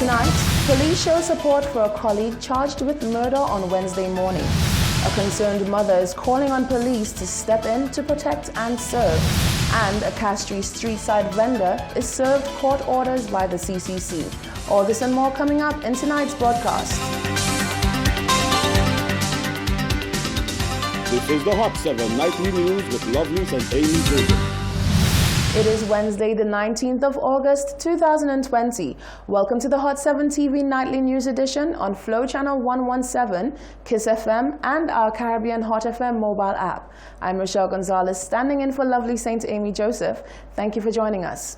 Tonight, police show support for a colleague charged with murder on Wednesday morning. A concerned mother is calling on police to step in to protect and serve. And a Castries street-side vendor is served court orders by the CCC. All this and more coming up in tonight's broadcast. This is the Hot 7 Nightly News with Loveless and Amy Joseph. It is Wednesday, the 19th of August, 2020. Welcome to the Hot 7 TV Nightly News Edition on Flow Channel 117, Kiss FM, and our Caribbean Hot FM mobile app. I'm Rochelle Gonzalez, standing in for lovely Saint Amy Joseph. Thank you for joining us.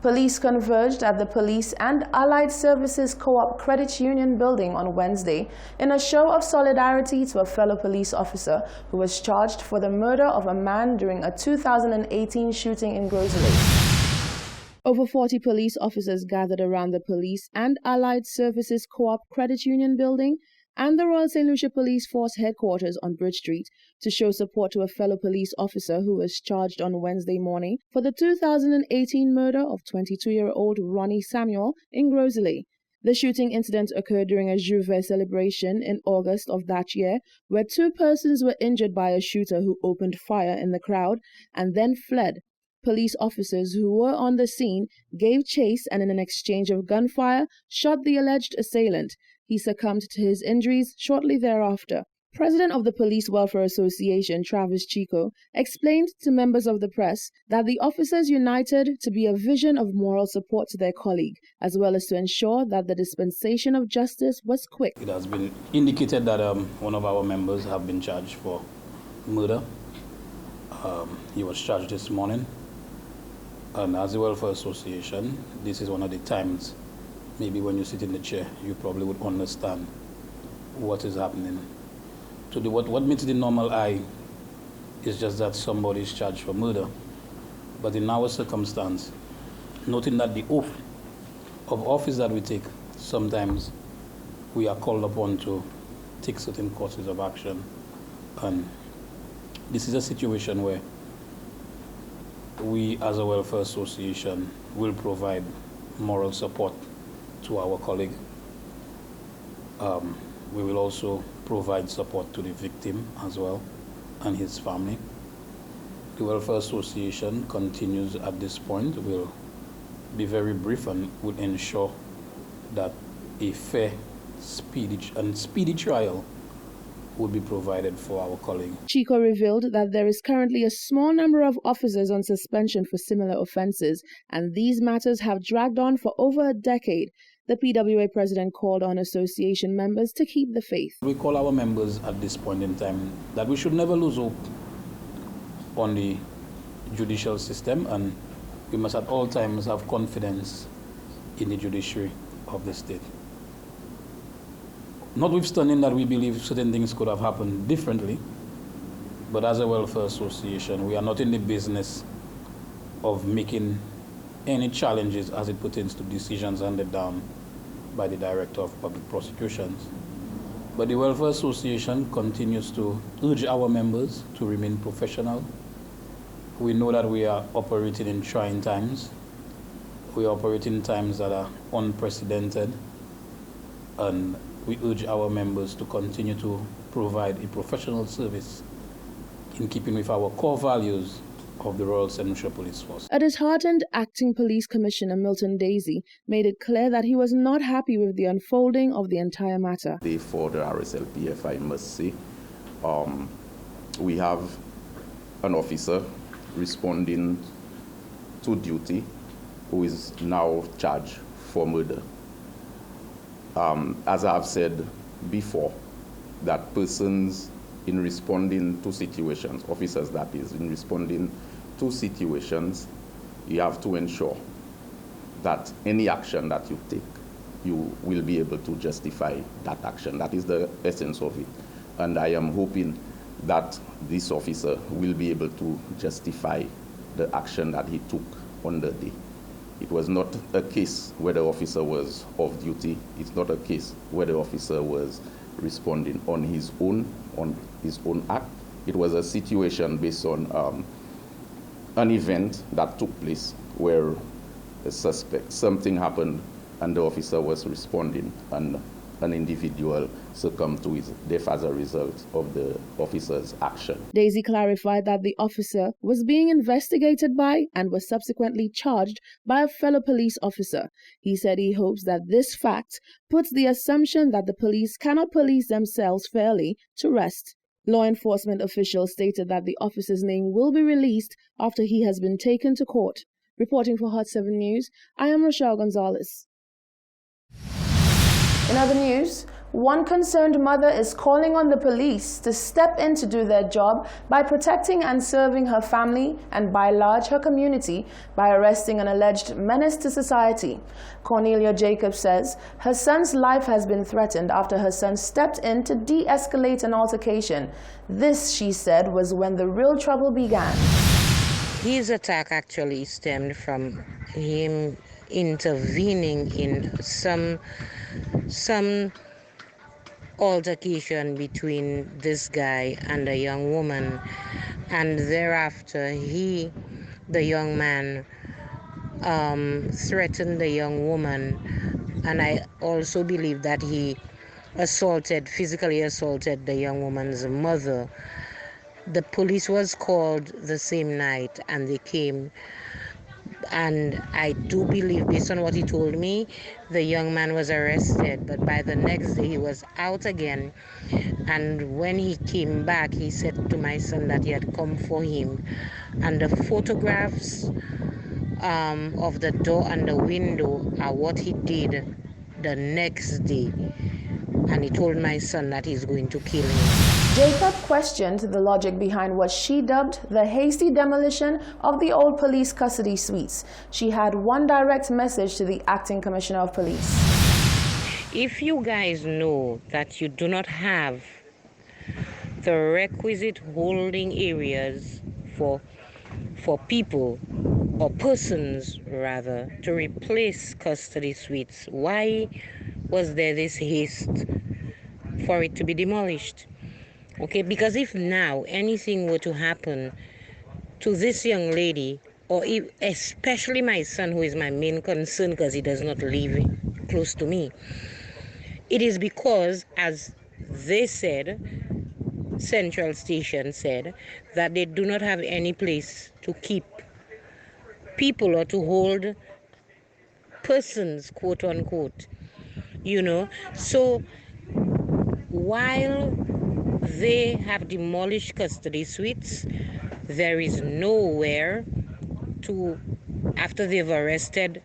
Police converged at the Police and Allied Services Co-op Credit Union building on Wednesday in a show of solidarity to a fellow police officer who was charged for the murder of a man during a 2018 shooting in Grosley. Over 40 police officers gathered around the Police and Allied Services Co-op Credit Union building and the Royal St. Lucia Police Force headquarters on Bridge Street to show support to a fellow police officer who was charged on Wednesday morning for the 2018 murder of 22-year-old Ronnie Samuel in Grosley. The shooting incident occurred during a J'ouvert celebration in August of that year, where two persons were injured by a shooter who opened fire in the crowd and then fled. Police officers who were on the scene gave chase and in an exchange of gunfire shot the alleged assailant. He succumbed to his injuries shortly thereafter. President of the Police Welfare Association, Travis Chico, explained to members of the press that the officers united to be a vision of moral support to their colleague, as well as to ensure that the dispensation of justice was quick. It has been indicated that one of our members have been charged for murder. He was charged this morning. And as the Welfare Association, this is one of the times maybe when you sit in the chair, you probably would understand what is happening. What meets the normal eye is just that somebody is charged for murder. But in our circumstance, noting that the oath of office that we take, sometimes we are called upon to take certain courses of action. And this is a situation where we as a welfare association will provide moral support to our colleague. We will also provide support to the victim as well and his family. The Welfare Association continues at this point. Will be very brief and will ensure that a fair, speedy trial will be provided for our colleague. Chico revealed that there is currently a small number of officers on suspension for similar offenses, and these matters have dragged on for over a decade. The PWA president called on association members to keep the faith. We call our members at this point in time that we should never lose hope on the judicial system, and we must at all times have confidence in the judiciary of the state. Notwithstanding that we believe certain things could have happened differently, but as a welfare association, we are not in the business of making any challenges as it pertains to decisions handed down by the Director of Public Prosecutions. But the Welfare Association continues to urge our members to remain professional. We know that we are operating in trying times. We are operating in times that are unprecedented, and we urge our members to continue to provide a professional service in keeping with our core values of the Royal St. Lucia Police Force. A disheartened Acting Police Commissioner Milton Daisy made it clear that he was not happy with the unfolding of the entire matter. For the RSLPF, I must say, we have an officer responding to duty who is now charged for murder. As I have said before, that persons in responding to situations, officers that is, in responding to situations, you have to ensure that any action that you take, you will be able to justify that action. That is the essence of it. And I am hoping that this officer will be able to justify the action that he took on the day. It was not a case where the officer was off duty. It's not a case where the officer was responding on his own act. It was a situation based on an event that took place where a suspect, something happened and the officer was responding, and an individual succumbed to his death as a result of the officer's action. Daisy clarified that the officer was being investigated by and was subsequently charged by a fellow police officer. He said he hopes that this fact puts the assumption that the police cannot police themselves fairly to rest. Law enforcement officials stated that the officer's name will be released after he has been taken to court. Reporting for Hot 7 News, I am Rochelle Gonzalez. In other news, one concerned mother is calling on the police to step in to do their job by protecting and serving her family and by large her community by arresting an alleged menace to society. Cornelia Jacobs says her son's life has been threatened after her son stepped in to de-escalate an altercation. This, she said, was when the real trouble began. His attack actually stemmed from him intervening in some altercation between this guy and a young woman, and thereafter the young man threatened the young woman, and I also believe that he physically assaulted the young woman's mother. The police was called the same night and they came, and I do believe, based on what he told me, the young man was arrested, but by the next day he was out again. And when he came back, he said to my son that he had come for him, and the photographs of the door and the window are what he did the next day. And he told my son that he's going to kill him. Jacob questioned the logic behind what she dubbed the hasty demolition of the old police custody suites. She had one direct message to the acting commissioner of police. If you guys know that you do not have the requisite holding areas for people or persons rather to replace custody suites, why was there this haste for it to be demolished? Okay, because if now anything were to happen to this young lady, or especially my son, who is my main concern because he does not live close to me, it is because, as they said, Central Station said, that they do not have any place to keep people or to hold persons, quote unquote, So while they have demolished custody suites, there is nowhere to, after they've arrested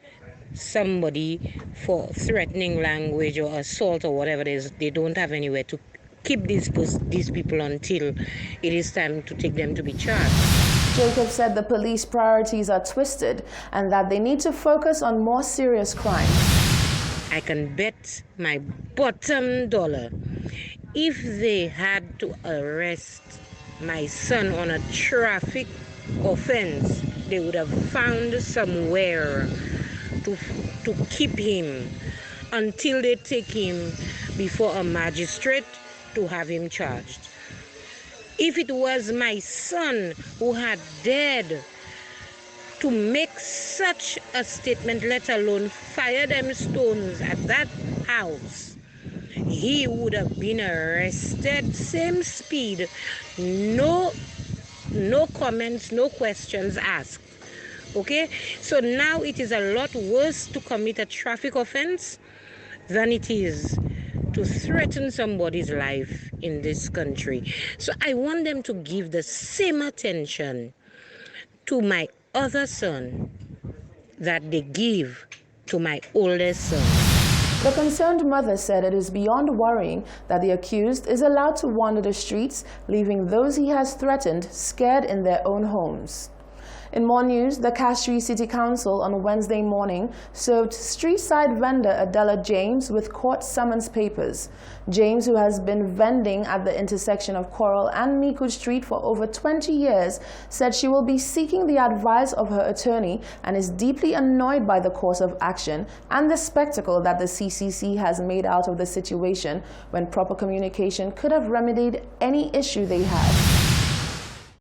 somebody for threatening language or assault or whatever it is, they don't have anywhere to keep these people until it is time to take them to be charged. Jacob said the police priorities are twisted and that they need to focus on more serious crime. I can bet my bottom dollar, if they had to arrest my son on a traffic offense, they would have found somewhere to keep him until they take him before a magistrate to have him charged. If it was my son who had dared to make such a statement, let alone fire them stones at that house, he would have been arrested, same speed, no comments, no questions asked. Okay, so now it is a lot worse to commit a traffic offense than it is to threaten somebody's life in this country. So I want them to give the same attention to my other son that they give to my oldest son. The concerned mother said it is beyond worrying that the accused is allowed to wander the streets, leaving those he has threatened scared in their own homes. In more news, the Castries City Council on Wednesday morning served street-side vendor Adela James with court summons papers. James, who has been vending at the intersection of Coral and Miku Street for over 20 years, said she will be seeking the advice of her attorney and is deeply annoyed by the course of action and the spectacle that the CCC has made out of the situation when proper communication could have remedied any issue they had.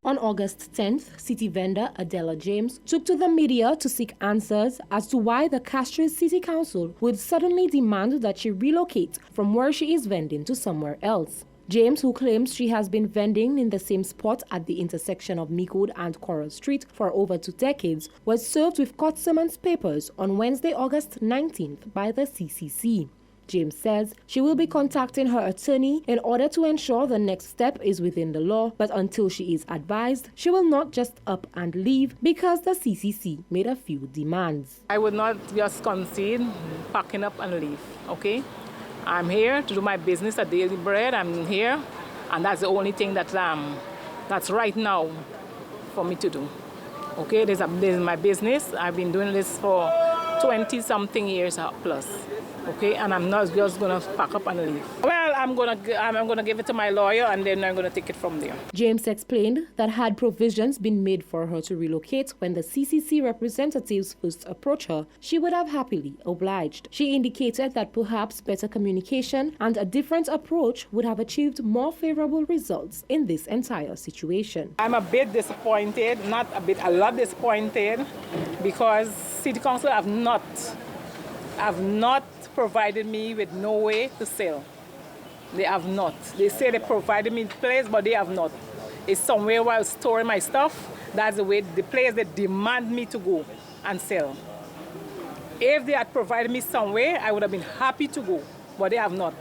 On August 10th, city vendor Adela James took to the media to seek answers as to why the Castries City Council would suddenly demand that she relocate from where she is vending to somewhere else. James, who claims she has been vending in the same spot at the intersection of Meekwood and Coral Street for over 2 decades, was served with court summons papers on Wednesday, August 19th by the CCC. James says she will be contacting her attorney in order to ensure the next step is within the law, but until she is advised, she will not just up and leave because the CCC made a few demands. I would not just concede packing up and leave, okay? I'm here to do my business at Daily Bread. I'm here, and that's the only thing that's right now for me to do. Okay, this is my business. I've been doing this for 20-something years plus. Okay, and I'm not just gonna pack up and leave. Well, I'm gonna give it to my lawyer, and then I'm gonna take it from there. James explained that had provisions been made for her to relocate when the CCC representatives first approached her, she would have happily obliged. She indicated that perhaps better communication and a different approach would have achieved more favorable results in this entire situation. I'm a bit disappointed, not a bit, a lot disappointed, because City Council have not provided me with no way to sell. They have not. They say they provided me the place, but they have not. It's somewhere where I was storing my stuff. That's the way, the place they demand me to go and sell. If they had provided me somewhere, I would have been happy to go, but they have not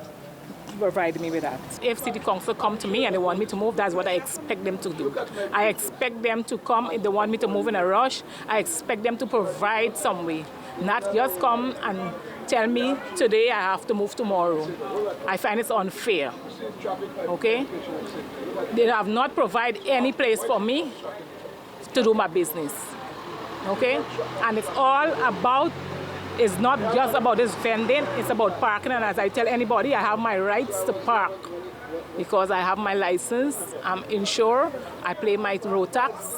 provided me with that. If City Council come to me and they want me to move, that's what I expect them to do. I expect them to come if they want me to move in a rush. I expect them to provide some way, not just come and tell me today I have to move tomorrow. I find it's unfair, okay? They have not provided any place for me to do my business, okay? And it's all about, it's not just about this vending, it's about parking. And as I tell anybody, I have my rights to park because I have my license, I'm insured, I pay my road tax,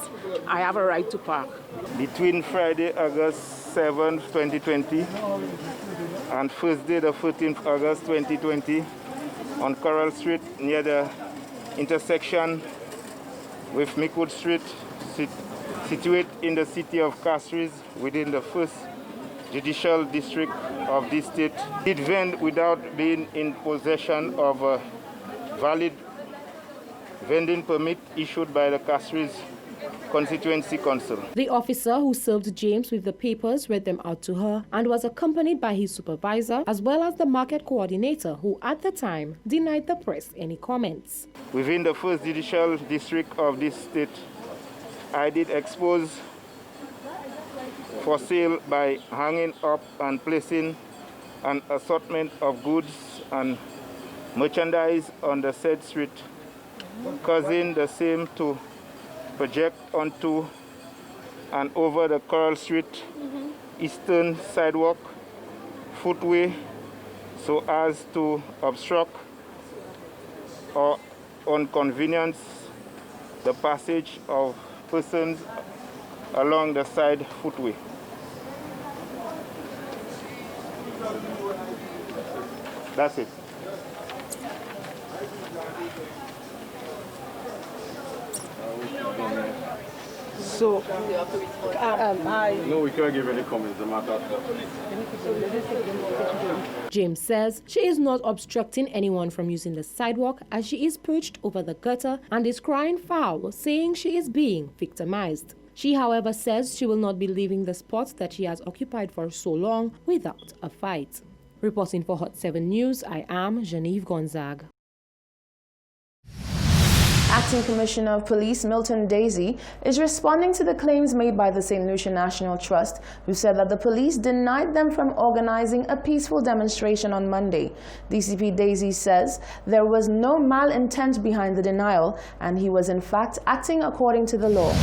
I have a right to park. Between Friday, August 7th, 2020, and Thursday, the 14th August 2020, on Coral Street near the intersection with Meekwood Street, situated in the city of Castries within the 1st Judicial District of this state, did vend without being in possession of a valid vending permit issued by the Castries Constituency Council. The officer who served James with the papers read them out to her and was accompanied by his supervisor as well as the market coordinator, who at the time denied the press any comments. Within the 1st Judicial District of this state, I did expose for sale by hanging up and placing an assortment of goods and merchandise on the said street, causing the same to project onto and over the Coral Street eastern sidewalk footway so as to obstruct or inconvenience the passage of persons along the side footway. That's it. So, No, we can't give any comments. The matter. James says she is not obstructing anyone from using the sidewalk as she is perched over the gutter and is crying foul, saying she is being victimized. She, however, says she will not be leaving the spot that she has occupied for so long without a fight. Reporting for Hot 7 News, I am Genevieve Gonzague. Acting Commissioner of Police Milton Daisy is responding to the claims made by the St. Lucia National Trust, who said that the police denied them from organizing a peaceful demonstration on Monday. DCP Daisy says there was no malintent behind the denial, and he was in fact acting according to the law.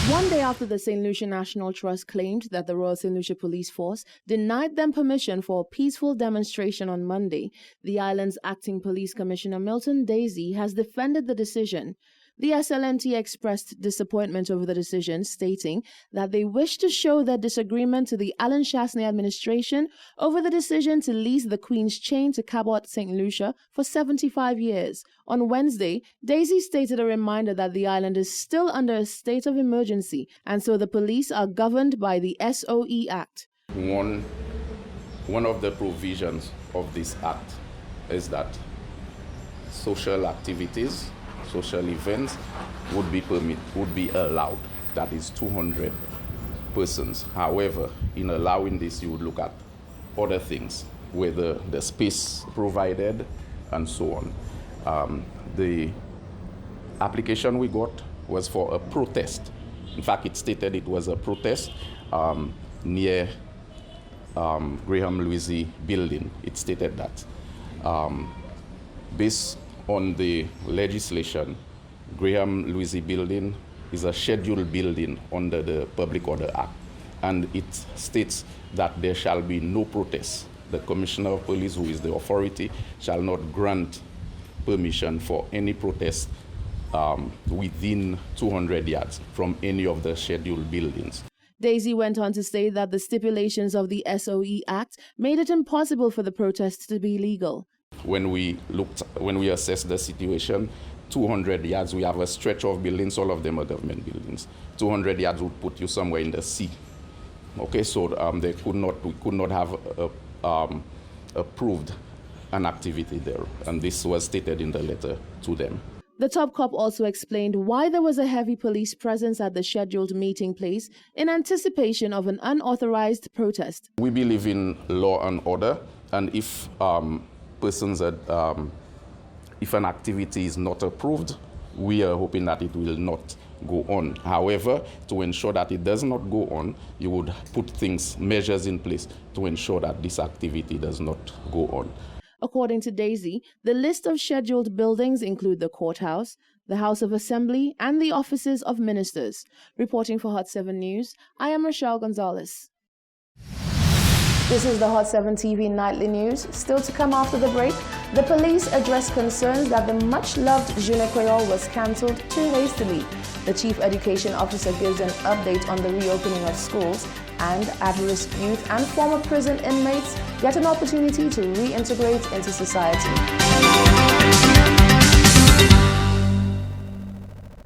One day after the St. Lucia National Trust claimed that the Royal St. Lucia Police Force denied them permission for a peaceful demonstration on Monday, the island's acting police commissioner Milton Daisy has defended the decision. The SLNT expressed disappointment over the decision, stating that they wish to show their disagreement to the Alan Chastanet administration over the decision to lease the Queen's Chain to Cabot St. Lucia for 75 years. On Wednesday, Daisy stated a reminder that the island is still under a state of emergency, and so the police are governed by the SOE Act. One of the provisions of this act is that social activities, social events would be allowed. That is 200 persons. However, in allowing this, you would look at other things, whether the space provided and so on. The application we got was for a protest. In fact, it stated it was a protest near Graham Louisy building. It stated that. Based on the legislation, Graham Louisy building is a scheduled building under the Public Order Act, and it states that there shall be no protest. The Commissioner of Police, who is the authority, shall not grant permission for any protest within 200 yards from any of the scheduled buildings. Daisy went on to say that the stipulations of the SOE Act made it impossible for the protests to be legal. When we assessed the situation, 200 yards, we have a stretch of buildings, all of them are government buildings. 200 yards would put you somewhere in the sea. Okay, so we could not have approved an activity there, and this was stated in the letter to them. The top cop also explained why there was a heavy police presence at the scheduled meeting place in anticipation of an unauthorized protest. We believe in law and order, and if if an activity is not approved, we are hoping that it will not go on. However, to ensure that it does not go on, you would put measures in place to ensure that this activity does not go on. According to Daisy, the list of scheduled buildings include the courthouse, the House of Assembly, and the offices of ministers. Reporting for Hot 7 News, I am Rochelle Gonzalez. This is the Hot 7 TV Nightly News. Still to come after the break, the police addressed concerns that the much-loved Journée Creole was cancelled too hastily. The Chief Education Officer gives an update on the reopening of schools, and at-risk youth and former prison inmates get an opportunity to reintegrate into society.